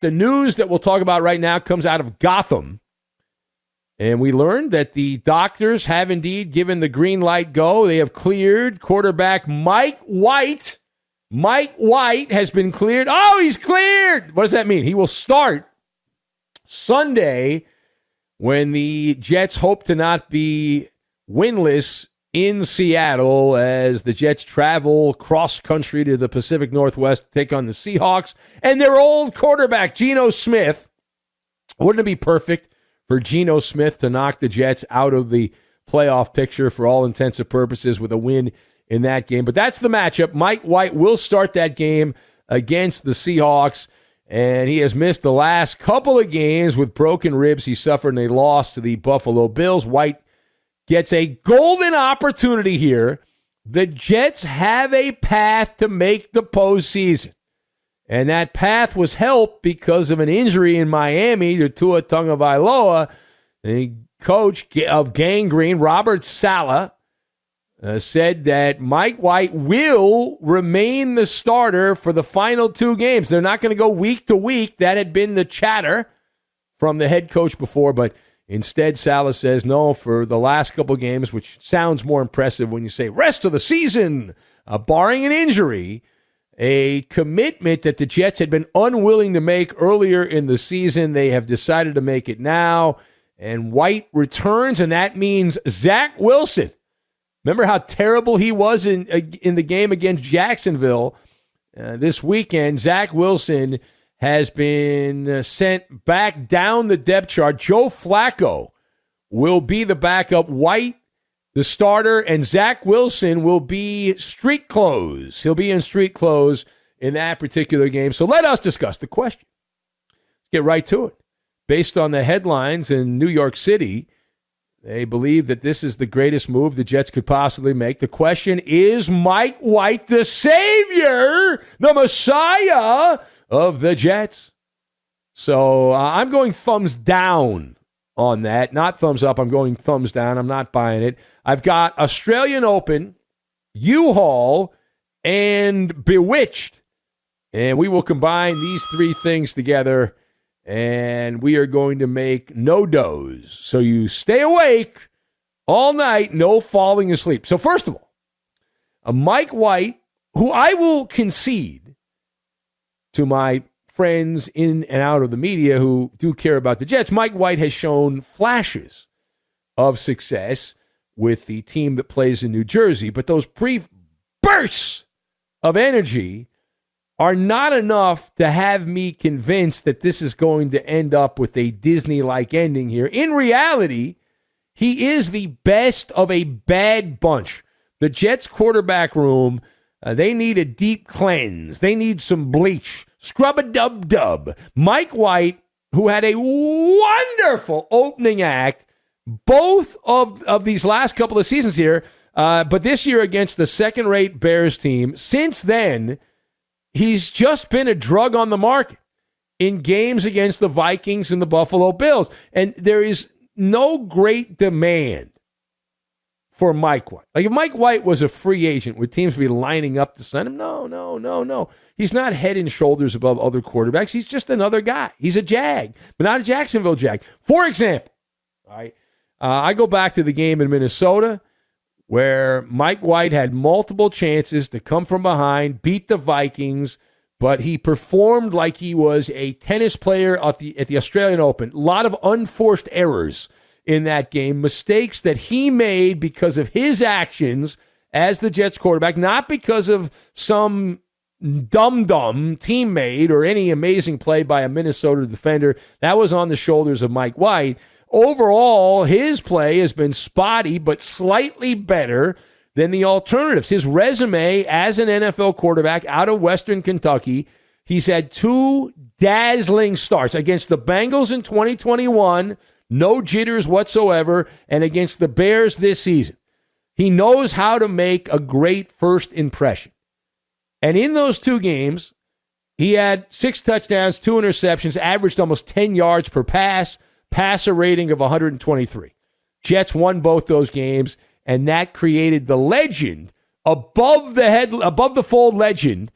the news that we'll talk about right now comes out of Gotham. And we learned that the doctors have indeed given the green light go. They have cleared quarterback Mike White. Mike White has been cleared. Oh, he's cleared. What does that mean? He will start Sunday when the Jets hope to not be winless in Seattle as the Jets travel cross-country to the Pacific Northwest to take on the Seahawks and their old quarterback, Geno Smith. Wouldn't it be perfect for Geno Smith to knock the Jets out of the playoff picture for all intents and purposes with a win in that game? But that's the matchup. Mike White will start that game against the Seahawks, and he has missed the last couple of games with broken ribs he suffered in a loss to the Buffalo Bills. White gets a golden opportunity here. The Jets have a path to make the postseason. And that path was helped because of an injury in Miami to Tua Tagovailoa. The coach of Gang Green, Robert Saleh, said that Mike White will remain the starter for the final two games. They're not going to go week to week. That had been the chatter from the head coach before, but instead Saleh says no for the last couple games, which sounds more impressive when you say rest of the season, barring an injury. A commitment that the Jets had been unwilling to make earlier in the season. They have decided to make it now. And White returns, and that means Zach Wilson. Remember how terrible he was in the game against Jacksonville this weekend? Zach Wilson has been sent back down the depth chart. Joe Flacco will be the backup. White, the starter, and Zach Wilson will be street clothes. He'll be in street clothes in that particular game. So let us discuss the question. Let's get right to it. Based on the headlines in New York City, they believe that this is the greatest move the Jets could possibly make. The question is Mike White the savior, the Messiah of the Jets? So I'm going thumbs down on that. Not thumbs up. I'm going thumbs down. I'm not buying it. I've got Australian Open, U-Haul, and Bewitched. And we will combine these three things together, and we are going to make no doze. So you stay awake all night, no falling asleep. So first of all, Mike White, who I will concede to my friends in and out of the media who do care about the Jets, Mike White has shown flashes of success with the team that plays in New Jersey. But those brief bursts of energy are not enough to have me convinced that this is going to end up with a Disney-like ending here. In reality, he is the best of a bad bunch. The Jets quarterback room, they need a deep cleanse. They need some bleach. Scrub-a-dub-dub. Mike White, who had a wonderful opening act, both of these last couple of seasons here, but this year against the second-rate Bears team. Since then, he's just been a drug on the market in games against the Vikings and the Buffalo Bills. And there is no great demand for Mike White. Like if Mike White was a free agent, would teams be lining up to sign him? No. He's not head and shoulders above other quarterbacks. He's just another guy. He's a Jag, but not a Jacksonville Jag. For example, all right, I go back to the game in Minnesota where Mike White had multiple chances to come from behind, beat the Vikings, but he performed like he was a tennis player at the Australian Open. A lot of unforced errors in that game, mistakes that he made because of his actions as the Jets quarterback, not because of some dumb teammate or any amazing play by a Minnesota defender. That was on the shoulders of Mike White. Overall, his play has been spotty, but slightly better than the alternatives. His resume as an NFL quarterback out of Western Kentucky, he's had two dazzling starts against the Bengals in 2021, no jitters whatsoever, and against the Bears this season. He knows how to make a great first impression. And in those two games, he had 6 touchdowns, 2 interceptions, averaged almost 10 yards per pass, passer rating of 123. Jets won both those games, and that created the legend above the fold legend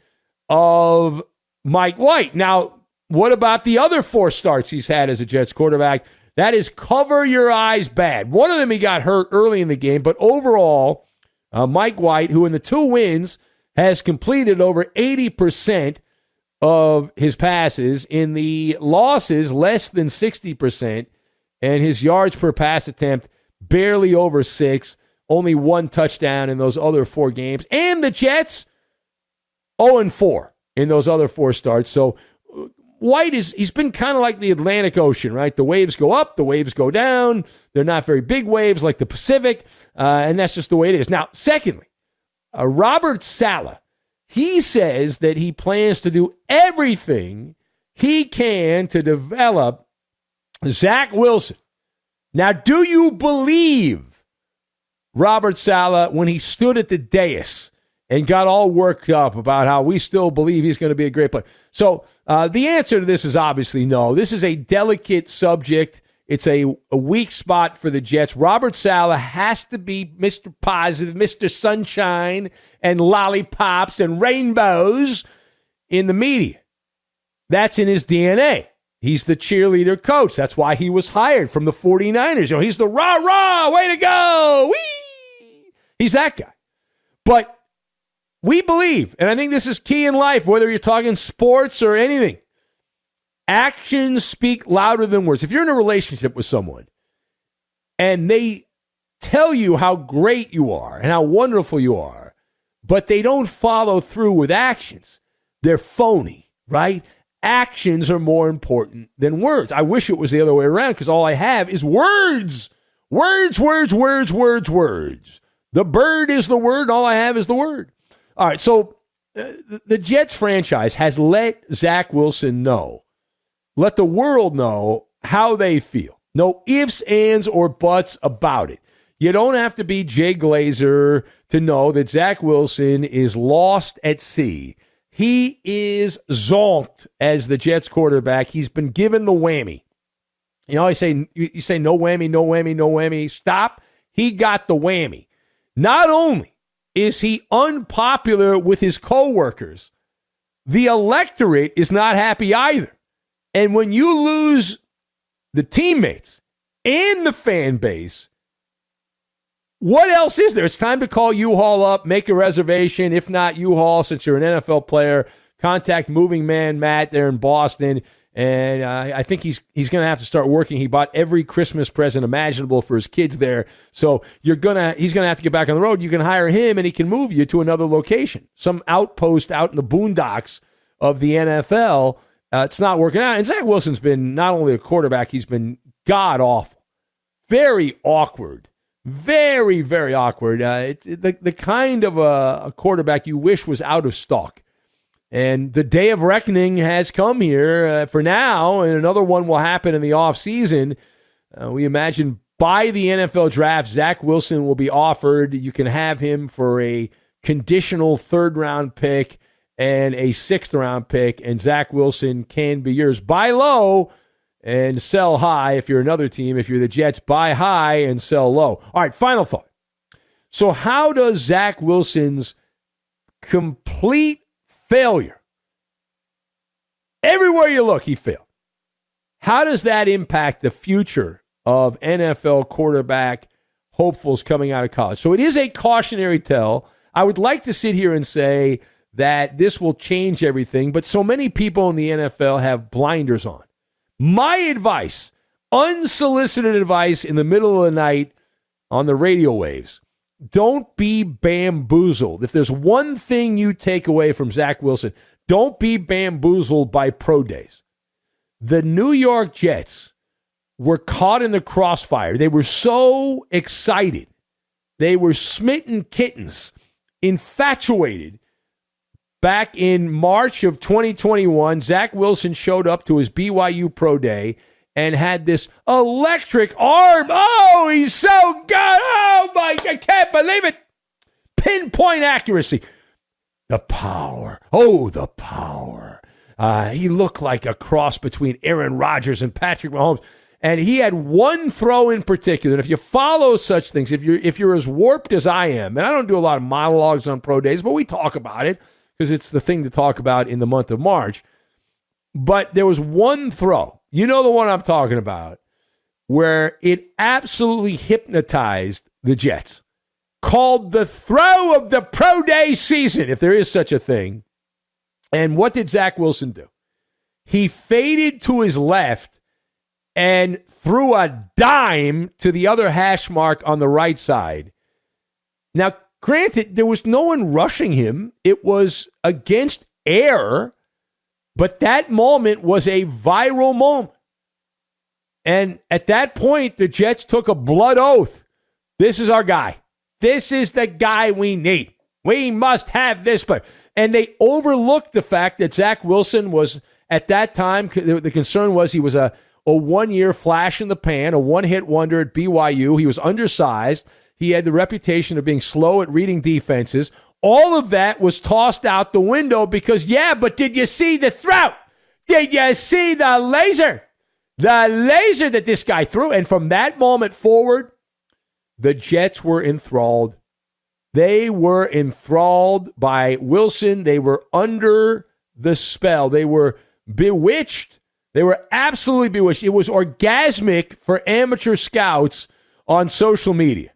of Mike White. Now, what about the other 4 starts he's had as a Jets quarterback? That is cover your eyes bad. One of them he got hurt early in the game, but overall, Mike White, who in the 2 wins has completed over 80% of his passes, in the losses less than 60%, and his yards per pass attempt barely over 6, only 1 touchdown in those other 4 games. And the Jets, 0-4 in those other 4 starts. So White he's been kind of like the Atlantic Ocean, right? The waves go up, the waves go down. They're not very big waves like the Pacific, and that's just the way it is. Now, secondly, Robert Saleh, he says that he plans to do everything he can to develop Zach Wilson. Now, do you believe Robert Saleh when he stood at the dais and got all worked up about how we still believe he's going to be a great player? So the answer to this is obviously no. This is a delicate subject. It's a weak spot for the Jets. Robert Saleh has to be Mr. Positive, Mr. Sunshine, and lollipops and rainbows in the media. That's in his DNA. He's the cheerleader coach. That's why he was hired from the 49ers. You know, he's the rah-rah, way to go, whee! He's that guy. But we believe, and I think this is key in life, whether you're talking sports or anything, actions speak louder than words. If you're in a relationship with someone and they tell you how great you are and how wonderful you are, but they don't follow through with actions, they're phony, right? Actions are more important than words. I wish it was the other way around because all I have is words. Words, words, words, words, words. The bird is the word, and all I have is the word. All right, so the Jets franchise has let Zach Wilson know, let the world know how they feel. No ifs, ands, or buts about it. You don't have to be Jay Glazer to know that Zach Wilson is lost at sea. He is zonked as the Jets quarterback. He's been given the whammy. You know, you say no whammy, no whammy, no whammy. Stop. He got the whammy. Not only is he unpopular with his coworkers, the electorate is not happy either. And when you lose the teammates and the fan base, what else is there? It's time to call U-Haul up, make a reservation. If not U-Haul, since you're an NFL player, contact Moving Man Matt there in Boston. And I think he's going to have to start working. He bought every Christmas present imaginable for his kids there. So he's going to have to get back on the road. You can hire him, and he can move you to another location, some outpost out in the boondocks of the NFL. It's not working out. And Zach Wilson's been not only a quarterback, he's been god-awful. Very awkward. Very, very awkward. The kind of a quarterback you wish was out of stock. And the day of reckoning has come here for now, and another one will happen in the offseason. We imagine by the NFL draft, Zach Wilson will be offered. You can have him for a conditional 3rd-round pick and a 6th-round pick, and Zach Wilson can be yours. Buy low and sell high if you're another team. If you're the Jets, buy high and sell low. All right, final thought. So how does Zach Wilson's complete failure, everywhere you look, he failed, how does that impact the future of NFL quarterback hopefuls coming out of college? So it is a cautionary tale. I would like to sit here and say that this will change everything, but so many people in the NFL have blinders on. My advice, unsolicited advice in the middle of the night on the radio waves, don't be bamboozled. If there's one thing you take away from Zach Wilson, don't be bamboozled by pro days. The New York Jets were caught in the crossfire. They were so excited. They were smitten kittens, infatuated. Back in March of 2021, Zach Wilson showed up to his BYU Pro Day and had this electric arm. Oh, he's so good. Oh, my, I can't believe it. Pinpoint accuracy. The power. Oh, the power. He looked like a cross between Aaron Rodgers and Patrick Mahomes. And he had one throw in particular. And if you follow such things, if you're as warped as I am, and I don't do a lot of monologues on pro days, but we talk about it because it's the thing to talk about in the month of March. But there was one throw, you know the one I'm talking about, where it absolutely hypnotized the Jets, called the throw of the pro day season, if there is such a thing. And what did Zach Wilson do? He faded to his left and threw a dime to the other hash mark on the right side. Now, granted, there was no one rushing him. It was against air, but that moment was a viral moment. And at that point, the Jets took a blood oath. This is our guy. This is the guy we need. We must have this player. And they overlooked the fact that Zach Wilson was, at that time, the concern was he was a one-year flash in the pan, a one-hit wonder at BYU. He was undersized. He had the reputation of being slow at reading defenses. All of that was tossed out the window because, but did you see the throw? Did you see the laser? The laser that this guy threw. And from that moment forward, the Jets were enthralled. They were enthralled by Wilson. They were under the spell. They were bewitched. They were absolutely bewitched. It was orgasmic for amateur scouts on social media.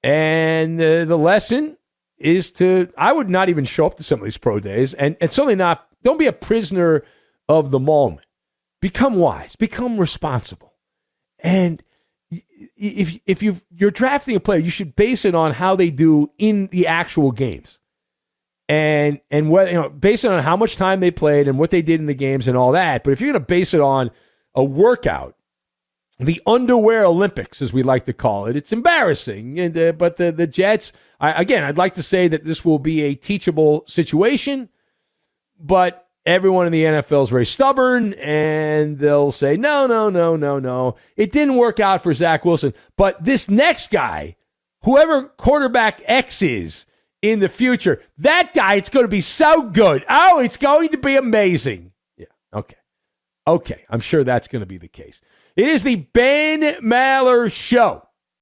And the lesson is I would not even show up to some of these pro days. And certainly not, don't be a prisoner of the moment. Become wise. Become responsible. And if you're drafting a player, you should base it on how they do in the actual games. And whether, based on how much time they played and what they did in the games and all that. But if you're going to base it on a workout, the underwear Olympics, as we like to call it, it's embarrassing. But the Jets, I'd like to say that this will be a teachable situation, but everyone in the NFL is very stubborn, and they'll say, no. It didn't work out for Zach Wilson. But this next guy, whoever quarterback X is in the future, that guy, it's going to be so good. Oh, it's going to be amazing. Yeah, okay. I'm sure that's going to be the case. It is the Ben Maller Show